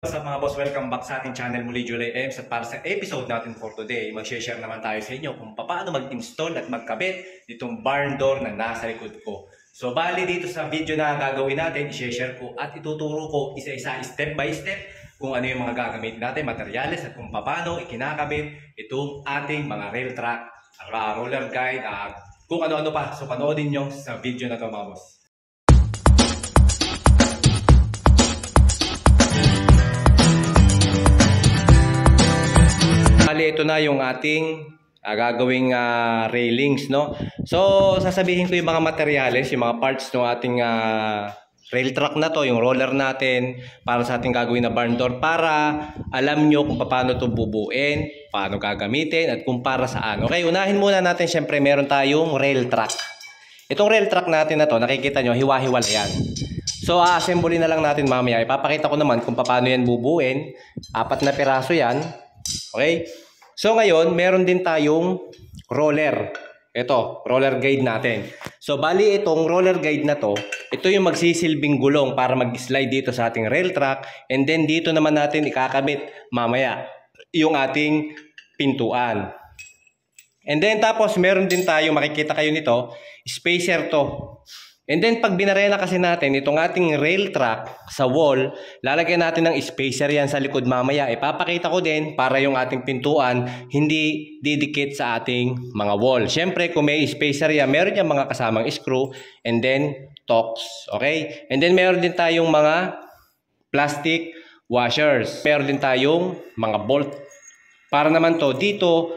What's up mga boss? Welcome back sa ating channel muli, July Ems. At para sa episode natin for today, mag-share naman tayo sa inyo kung paano mag-install at magkabit itong barn door na nasa likod ko. So bali dito sa video na gagawin natin, i-share ko at ituturo ko isa-isa, step by step kung ano yung mga gagamitin natin, materyales at kung paano ikinakabit itong ating mga rail track, roller guide, at kung ano-ano pa. So panoodin nyo sa video na to mga boss. Ito na yung ating gagawing railings, no? So, sasabihin ko yung mga materyales, yung mga parts ng ating rail track na to, yung roller natin, para sa ating gagawin na barn door, para alam nyo kung paano ito bubuin, paano gagamitin, at kung para saan. Okay, unahin muna natin, syempre, meron tayong rail track. Itong rail track natin na to, nakikita nyo, hiwa-hiwala yan. So, assembly na lang natin mamaya. Ipapakita ko naman kung paano yan bubuin. 4 na piraso yan. Okay? So ngayon, meron din tayong roller. Ito, roller guide natin. So bali itong roller guide na to, ito yung magsisilbing gulong para mag-slide dito sa ating rail track. And then dito naman natin ikakabit mamaya yung ating pintuan. And then tapos meron din tayo, makikita kayo nito, spacer to. And then pag binarena kasi natin itong ating rail track sa wall, lalagyan natin ng spacer yan sa likod mamaya. Ipapakita ko din para yung ating pintuan hindi didikit sa ating mga wall. Siyempre kung may spacer yan, meron yung mga kasamang screw and then tocks. Okay? And then meron din tayong mga plastic washers. Meron din tayong mga bolt. Para naman to dito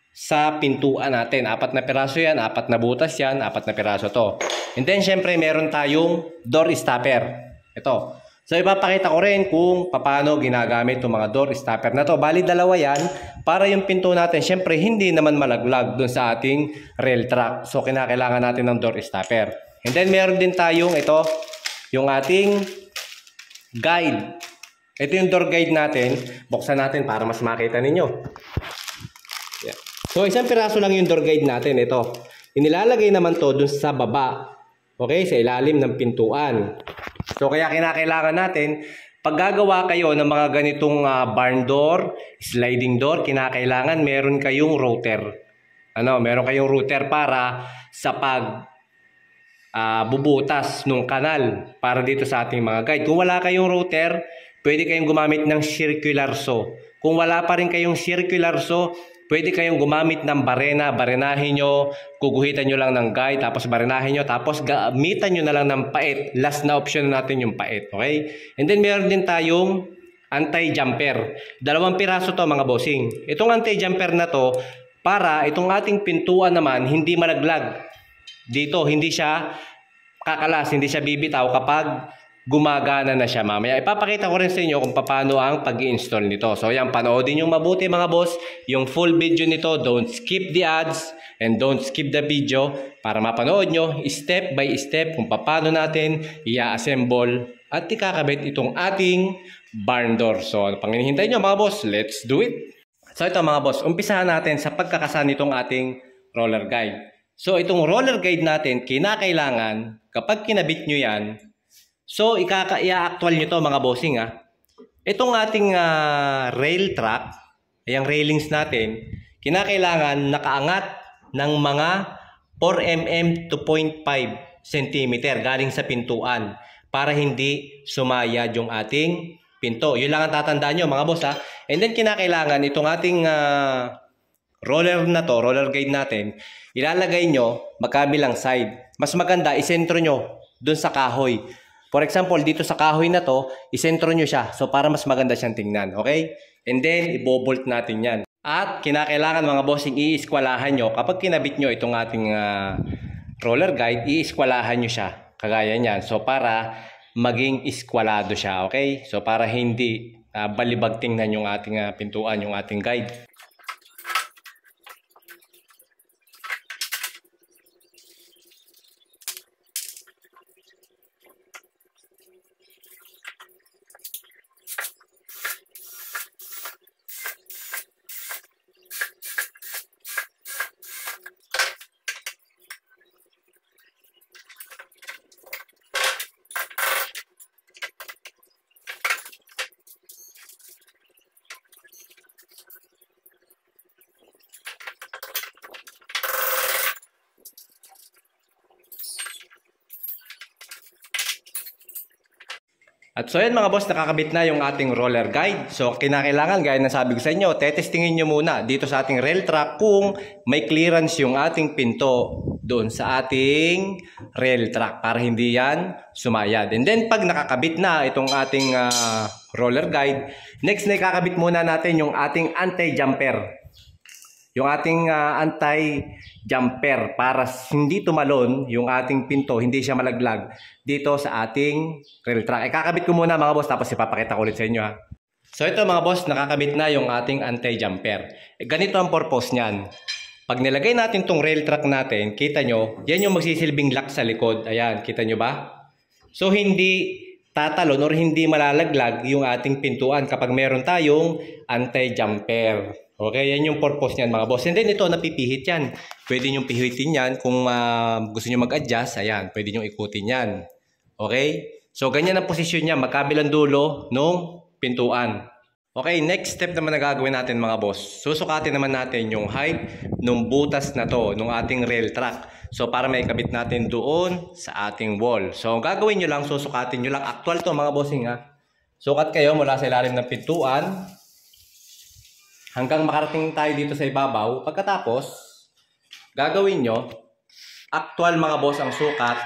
sa pintuan natin. 4 na piraso yan, 4 na butas yan, 4 na piraso to. And then syempre meron tayong door stopper. Ito. So ipapakita ko rin kung paano ginagamit itong mga door stopper na to. Bali dalawa yan para yung pinto natin syempre hindi naman malaglag dun sa ating rail track. So kinakailangan natin ng door stopper. And then meron din tayong ito, yung ating guide. Ito yung door guide natin. Buksan natin para mas makita ninyo. Yeah. So isang piraso lang yung door guide natin. Ito. Inilalagay naman to dun sa baba. Okay, sa ilalim ng pintuan. So kaya kinakailangan natin, pag gagawa kayo ng mga ganitong barn door, sliding door, kinakailangan meron kayong router. Meron kayong router para sa pag bubutas ng kanal para dito sa ating mga guide. Kung wala kayong router, pwede kayong gumamit ng circular saw. Kung wala pa rin kayong circular saw, pwede kayong gumamit ng barena. Barenahin nyo, guguhitan nyo lang ng guide, tapos barenahin nyo, tapos gamitan nyo na lang ng pait. Last na option natin yung pait. Okay? And then meron din tayong anti-jumper. 2 piraso to mga bossing. Itong anti-jumper na to, para itong ating pintuan naman, hindi malaglag. Dito, hindi siya kakalas, hindi siya bibitaw kapag gumagana na siya mamaya. Ipapakita ko rin sa inyo kung paano ang pag-i-install nito. So yan, panoodin yung mabuti mga boss, yung full video nito. Don't skip the ads and don't skip the video para mapanood nyo step by step kung paano natin i-assemble at ikakabit itong ating barn door. So ano pang hinihintay nyo mga boss? Let's do it! So ito mga boss, umpisahan natin sa pagkakasan nitong ating roller guide. So itong roller guide natin, kinakailangan kapag kinabit nyo yan, so, i-actual nyo to mga bossing Itong ating rail track, yung railings natin, kinakailangan nakaangat ng mga 4 mm to 0.5 cm galing sa pintuan para hindi sumayad yung ating pinto. Yun lang ang tatandaan nyo mga boss And then kinakailangan itong ating roller na to, roller guide natin, ilalagay nyo magkabilang side. Mas maganda, isentro nyo dun sa kahoy. For example, dito sa kahoy na to, isentro nyo siya. So, para mas maganda siyang tingnan. Okay? And then, ibobolt natin yan. At, kinakailangan mga bossing, i-iskwalahan nyo. Kapag kinabit nyo itong ating roller guide, i-iskwalahan nyo siya. Kagaya niyan. So, para maging iskwalado siya. Okay? So, para hindi balibag tingnan yung ating pintuan, yung ating guide. At so yan mga boss, nakakabit na yung ating roller guide. So kinakailangan, gaya na sabi ko sa inyo, tetestingin nyo muna dito sa ating rail track kung may clearance yung ating pinto doon sa ating rail track para hindi yan sumayad. And then pag nakakabit na itong ating roller guide, next na ikakabit muna natin yung ating anti-jumper. Yung ating anti-jumper para hindi tumalon yung ating pinto, hindi siya malaglag dito sa ating rail track. Kakabit ko muna mga boss, tapos ipapakita ko ulit sa inyo ha. So ito mga boss, nakakabit na yung ating anti-jumper. Ganito ang purpose niyan. Pag nilagay natin tong rail track natin, kita nyo, yan yung magsisilbing lock sa likod. Ayan, kita nyo ba? So hindi tatalon or hindi malalaglag yung ating pintuan kapag meron tayong anti-jumper. Okay, yan yung purpose niyan mga boss. And then ito, napipihit yan. Pwede nyo pihitin yan kung gusto nyo mag-adjust. Ayan, pwede nyo ikutin yan. Okay? So, ganyan ang posisyon niya. Magkabilang dulo nung pintuan. Okay, next step naman na gagawin natin mga boss. Susukatin naman natin yung height nung butas na to, nung ating rail track. So, para maikabit natin doon sa ating wall. So, gagawin nyo lang, susukatin nyo lang. Actual to mga bossing ha. Sukat kayo mula sa ilalim ng pintuan hanggang makarating tayo dito sa ibabaw. Pagkatapos, gagawin nyo, actual mga boss ang sukat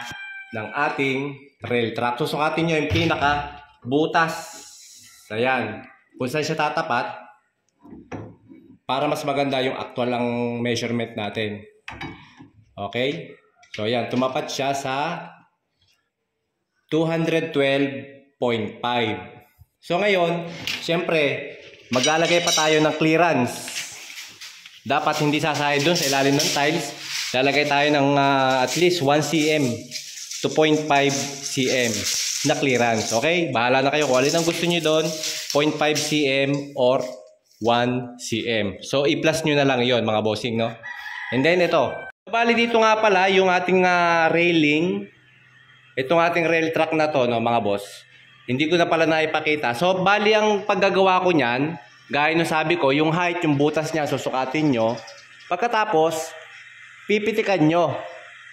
ng ating rail track. Susukatin nyo yung pinaka butas. Ayan. Kung saan siya tatapat, para mas maganda yung actual ang measurement natin. Okay? So ayan, tumapat siya sa 212.5. So ngayon, syempre, maglalagay pa tayo ng clearance. Dapat hindi sasayad doon sa ilalim ng tiles. Lalagay tayo ng at least 1 cm to 0.5 cm na clearance. Okay? Bahala na kayo kung alin ang gusto nyo doon. 0.5 cm or 1 cm. So, i-plus nyo na lang yon mga bossing, no? And then, ito. Bali dito nga pala yung ating railing. Itong ating rail track na to, no, mga boss. Hindi ko na pala naipakita. So, bali ang paggagawa ko niyan, gaya nung sabi ko, yung height, yung butas niya, susukatin nyo. Pagkatapos, pipitikan nyo.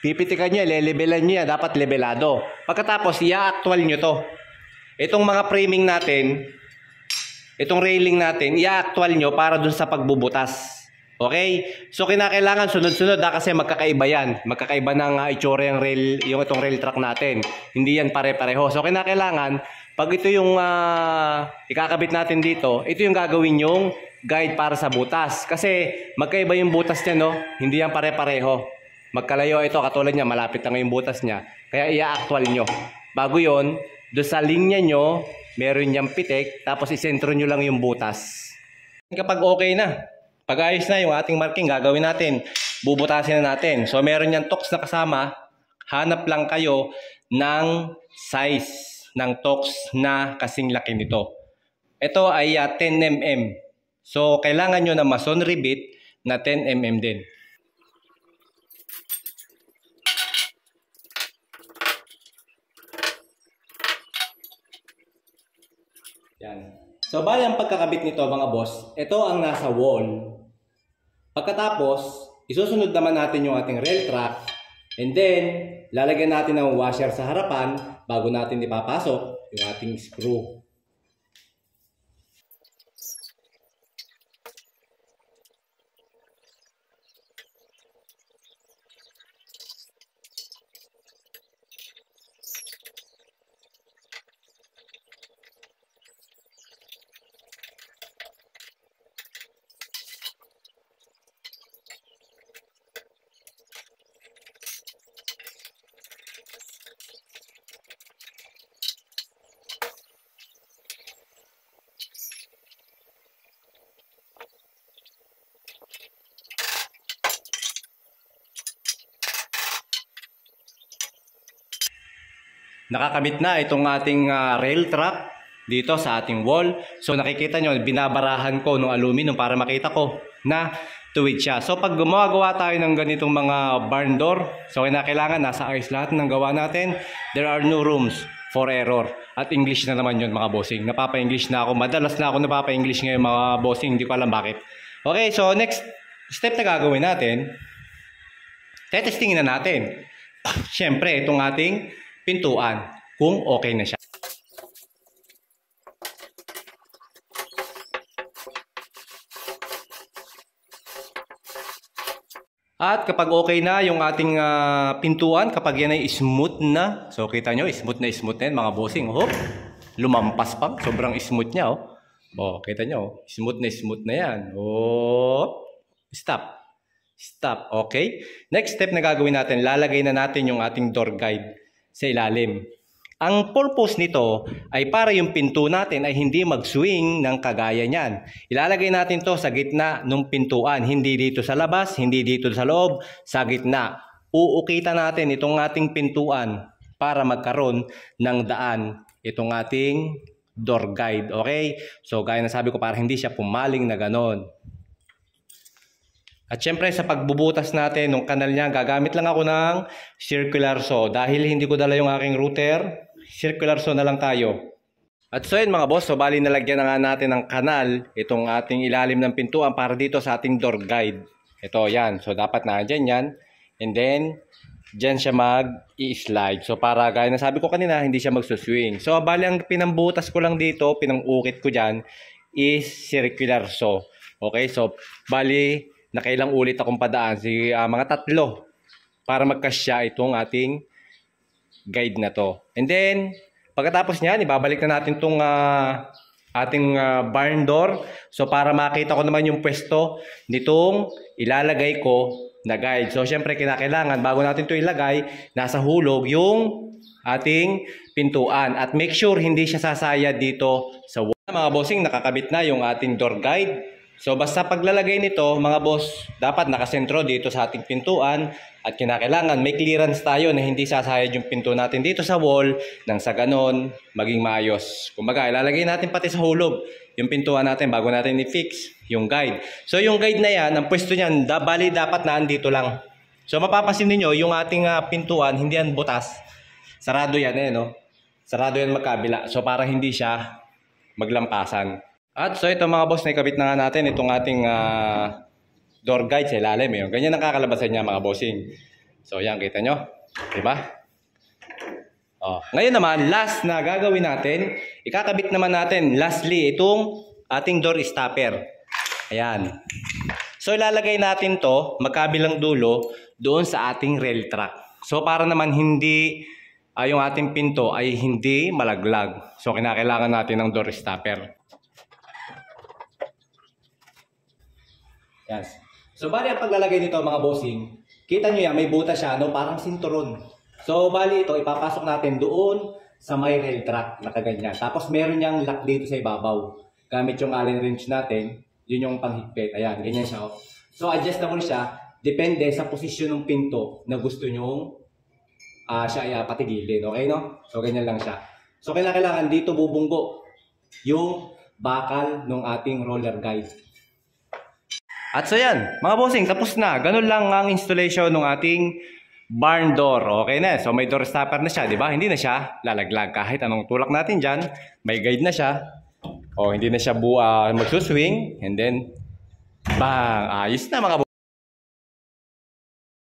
Pipitikan nyo, lelebelan nyo yan. Dapat levelado. Pagkatapos, i-actual nyo to. Itong mga framing natin, itong railing natin, i-actual nyo para dun sa pagbubutas. Okay? So, kinakailangan sunod-sunod kasi magkakaiba yan. Magkakaiba ng itsura yung itong rail track natin. Hindi yan pare-pareho. So, kinakailangan, pag ito yung ikakabit natin dito, ito yung gagawin yung guide para sa butas. Kasi magkaiba yung butas niya, no? Hindi yan pare-pareho. Magkalayo ito, katulad niya, malapit na yung butas niya. Kaya i-actual nyo. Bago yon, doon sa linya nyo, meron niyang pitik, tapos isentro nyo lang yung butas. Kapag okay na, pag ayos na yung ating marking, gagawin natin. Bubutasin na natin. So meron niyang tox na kasama, hanap lang kayo ng size ng tox na kasing laki nito. Ito ay 10 mm. So kailangan nyo na mason rivet na 10 mm din. Yan. So bali ang pagkakabit nito mga boss, ito ang nasa wall. Pagkatapos, isusunod naman natin yung ating rail track. And then, lalagyan natin ng washer sa harapan bago natin ipapasok yung ating screw. Nakakabit na itong ating rail track dito sa ating wall. So nakikita nyo, binabarahan ko ng aluminum para makita ko na tuwid siya. So pag gumagawa tayo ng ganitong mga barn door, so kailangan nasa ayos lahat ng gawa natin. There are no rooms for error. At English na naman yun mga bossing. Napapa-English na ako. Madalas na ako napapa-English ngayon mga bossing. Hindi ko alam bakit. Okay, so next step na gagawin natin, tetestingin na natin. Siyempre, itong ating pintuan kung okay na siya. At kapag okay na yung ating pintuan, kapag yan ay smooth na, so kita nyo, smooth na yan mga bossing. Hop, lumampas pa, sobrang smooth niya. Oh, kita nyo, smooth na yan. Oh, stop. Stop, okay? Next step na gagawin natin, lalagay na natin yung ating door guide sa ilalim. Ang purpose nito ay para yung pinto natin ay hindi mag-swing ng kagaya niyan. Ilalagay natin to sa gitna ng pintuan, hindi dito sa labas, hindi dito sa loob, sa gitna. Uukitan natin itong ating pintuan para magkaroon ng daan itong ating door guide, okay? So gaya na sabi ko, para hindi siya pumaling na ganon. At syempre sa pagbubutas natin ng kanal niya, gagamit lang ako ng circular saw. Dahil hindi ko dala yung aking router, circular saw na lang tayo. At so yun mga boss, so bali nalagyan na nga natin ng kanal itong ating ilalim ng pintuan para dito sa ating door guide. Ito yan, so dapat na dyan yan. And then, dyan siya mag-i-slide. So para gaya na sabi ko kanina, hindi siya magsuswing. So bali ang pinambutas ko lang dito, pinangukit ko dyan, is circular saw. Okay, so bali nakailang ulit akong padaan, mga 3 para magkasya itong ating guide na to. And then, pagkatapos niyan, ibabalik na natin itong ating barn door. So, para makita ko naman yung pwesto nitong ilalagay ko na guide. So, syempre, kinakailangan, bago natin ito ilagay, nasa hulog yung ating pintuan. At make sure hindi siya sasayad dito sa wall. Mga bossing, nakakabit na yung ating door guide. So basta paglalagay nito mga boss, dapat nakasentro dito sa ating pintuan at kinakailangan may clearance tayo na hindi sasayad yung pinto natin dito sa wall nang sa ganon maging maayos. Kumbaga ilalagay natin pati sa hulog yung pintuan natin bago natin i-fix yung guide. So yung guide na yan, ang pwesto niyan, bali dapat na andito lang. So mapapansin niyo yung ating pintuan, hindi yan butas. Sarado yan no? Sarado yan magkabila. So para hindi siya maglampasan. At so ito mga boss, naikabit na nga natin itong ating door guide sa ilalim. Ganyan ang kakalabasan niya mga bossing. So yan, kita nyo. Diba? Ngayon naman, last na gagawin natin, ikakabit naman natin lastly itong ating door stopper. Ayan. So ilalagay natin to magkabilang dulo doon sa ating rail track. So para naman hindi yung ating pinto ay hindi malaglag. So kinakailangan natin ng door stopper. Yes. So bali ang paglalagay nito mga bossing, kita nyo yan, may butas siya, no? Parang sinturon. So bali ito, ipapasok natin doon sa may rail track na kaganyan. Tapos meron niyang lock dito sa ibabaw. Gamit yung allen wrench natin, yun yung panghigpit. Ayan, ganyan siya. So adjustable siya, depende sa posisyon ng pinto na gusto nyong siya patigilin. Okay no? So ganyan lang siya. So kailangan dito bubunggo yung bakal ng ating roller guide. At so yan, mga bossing, tapos na. Ganun lang ang installation ng ating barn door. Okay na, so may door stopper na siya, di ba? Hindi na siya lalaglag. Kahit anong tulak natin dyan, may guide na siya. O hindi na siya magsuswing. And then, bang! Ayos na mga bossing.